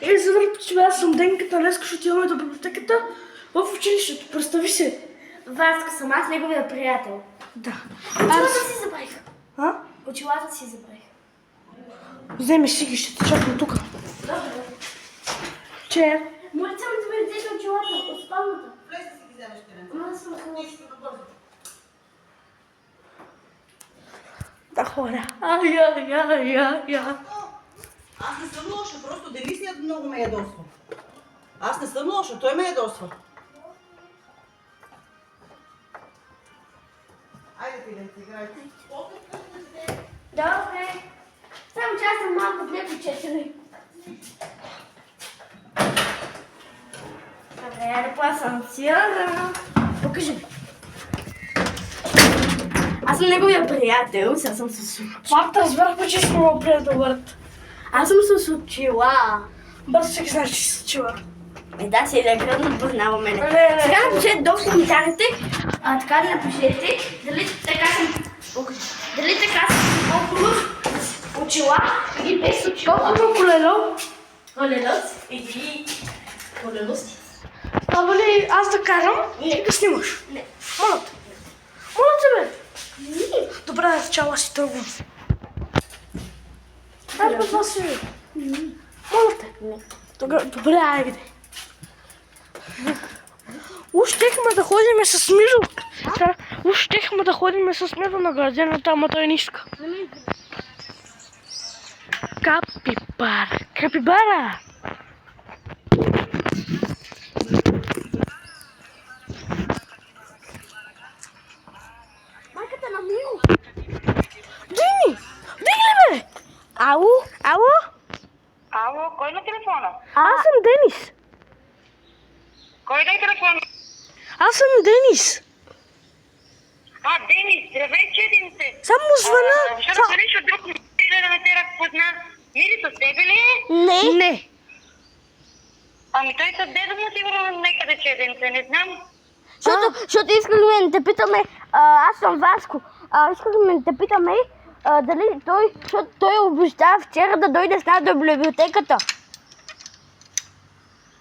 за да почва, аз съм Денката, днес ще отиваме до библиотеката в училището. Представи си. Васка съм аз, неговия приятел. Да. Очилата си забравих. А? Очилата си забравих. Вземи си ги, ще те чакам тук. Добре. Че? Моля само да ме взеш очилата от спалната. Влез да си ги вземеш терен. Ама аз съм хубава. Нищо да бързо. Да, хора. Ай. Аз не съм лоша, просто Денисият много ме ядосва. Аз не съм лоша, той ме ядосва. Айде ти да си играй. Добре. Само че аз съм малко влеко-четири. Добре, я да пласам сила. Покажи ми. Аз съм неговия приятел, сега съм с очила. Факт, разбрах, че съм много приятел, брат. Аз съм с очила. Бързо всеки знае, че си чува. Да, си да кръвно познава мене. Не. Сега напишете долу в коментарите, така да напишете, дали така съм... Дали така съм около очила или без очила. Колко колело? Колелос или колелос. Ама ли, аз да карам и да снимаш? Не. Моля те. Моля те, бе. Не. Добре, да чала си тръгвам. Дай по това си. Моля те. Не. Добре, айде. Уж щехме да ходим с Миро. Уж щехме да ходим с Миро на градината, ама той не иска. Капибара. Капибара! Майката на Миро. Дини! Дигли, бе! Ало? Ало, кой на телефона? Аз съм Денис. Кой да е телефон? Аз съм Денис. Денис, здравей, чедим се. Само звъна. Защото дали от друг да не те разпозна. Мирито с тебе ли е? Не. Ами той с дедо му сигурно некъде чедем се, не знам. Защото искахме да те питаме, аз съм Васко, искахме да те питаме дали защото той обеща вчера да дойде с нас до библиотеката.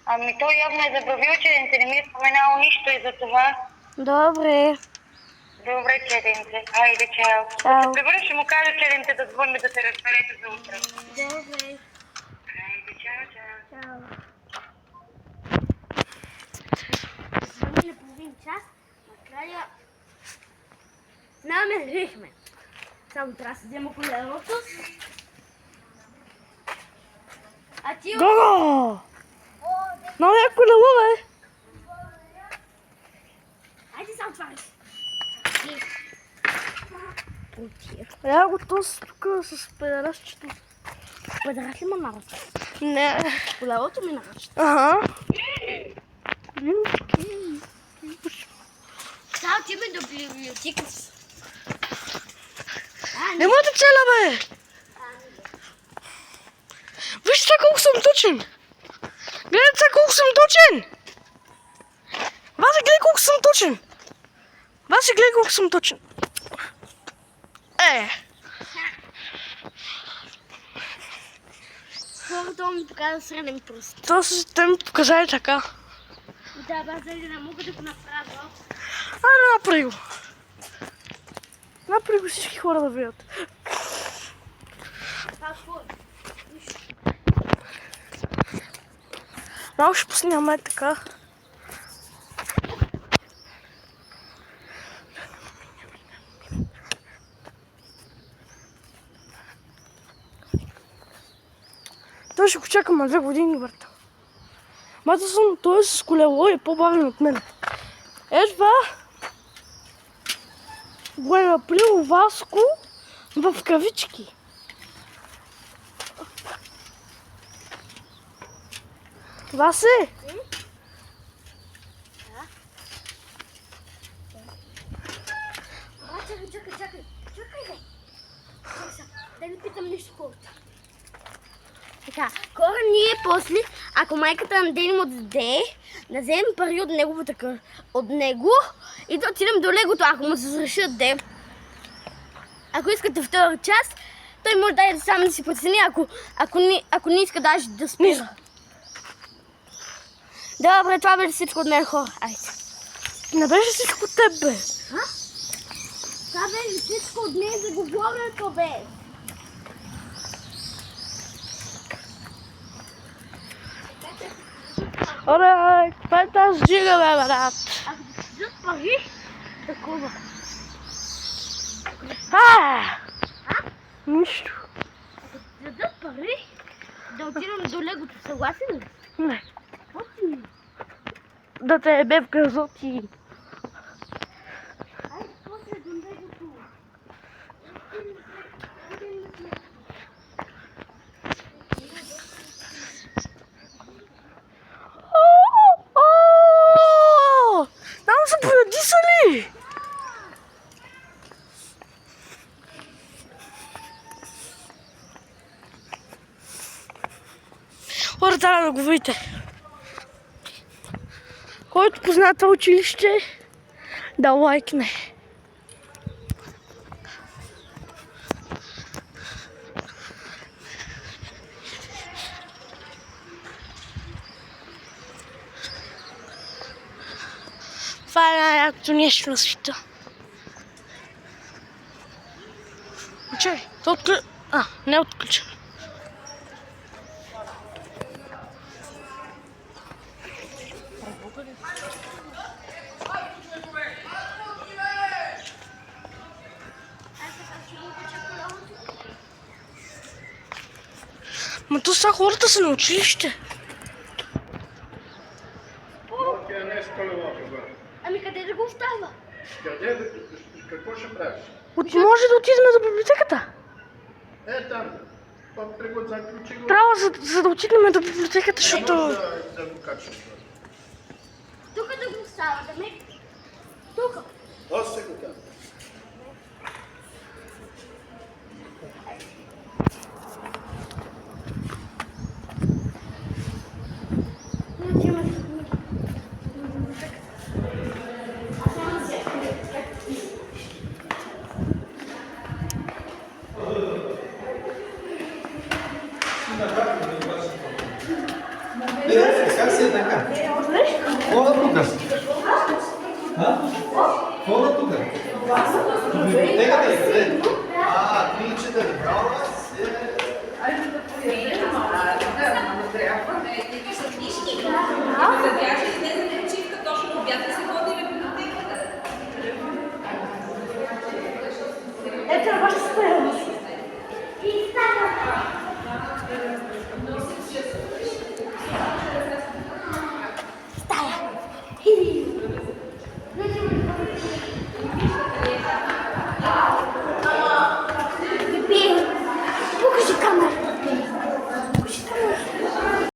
Ами той явно е забравил чеденце, не ми е споменал нищо и за това. Добре. Добре, чеденце. Айде, чао. Чао. Като прибърш, ще му кажа чеденце да звънне да се разберете за утре. Добре. Айде, чао. Чао. Звънили половин час, накрая намерихме. Само трябва да си взема колелото. А ти... Гого! Много яко колело, бе. Айде само това си. Я го този тук с педерасчето. Пъдараш ли ме наръча? Не. Колелото ми наръча. Ага. Сега отиваме до библиотека. Не моята цела, бе. Вижте сега колко съм точен. Гледайте сега колко съм точен. Васи, гледай колко съм точен. Васи, гледай колко съм точен. Хората ми показва среден пръст. То са те ми показали така. Да, аз дали не мога да го направя. Направи го. Направи го всички хора да видят. Какво е? Малко ще поснимаме така. Той ще го чакам на 2 години, брата. Мата съм, той е с колело и по-бавен от мен. Това го е направил Васко в кавички. Васе! Чакай, бе. Да не питам нещо хубаво. Така, хора, ние после, ако майката на Дени му даде, да вземем пари от него и да отидем до легото, ако му се разреши да даде. Ако искате втора част, той може да сам да си прецени, ако не иска даже да спира. Добре, това беше всичко от мен, хора. Айде. Не беше всичко от теб, бе. Това беше всичко от мен за говоренето, бе. Оре, каква е тази жига, бе, брат? Ако ти дадат пари, такова. Нищо. Ако ти дадат пари, да отидем до легото, съгласен ли? Не. Какво си? Да те ебе в газоти. Айде, после до легото. Там са поядисали. Хора, трябва да го видите. Който познава това училище, да лайкне. Това е най-якото нещо на света. Чай, то отключи. Не отключи. Ма то са хората са на училище. Тя не е спалила това. Ами къде да го остава? Къде да... Какво ще правиш? Може да отидем до библиотеката. Там. По-прего заключи го. Трябва за да отидем до библиотеката, защото... Може да го качим. Тук да го остава, да ме... Тук. Аз се го казвам. Как се е така? Какво да показ?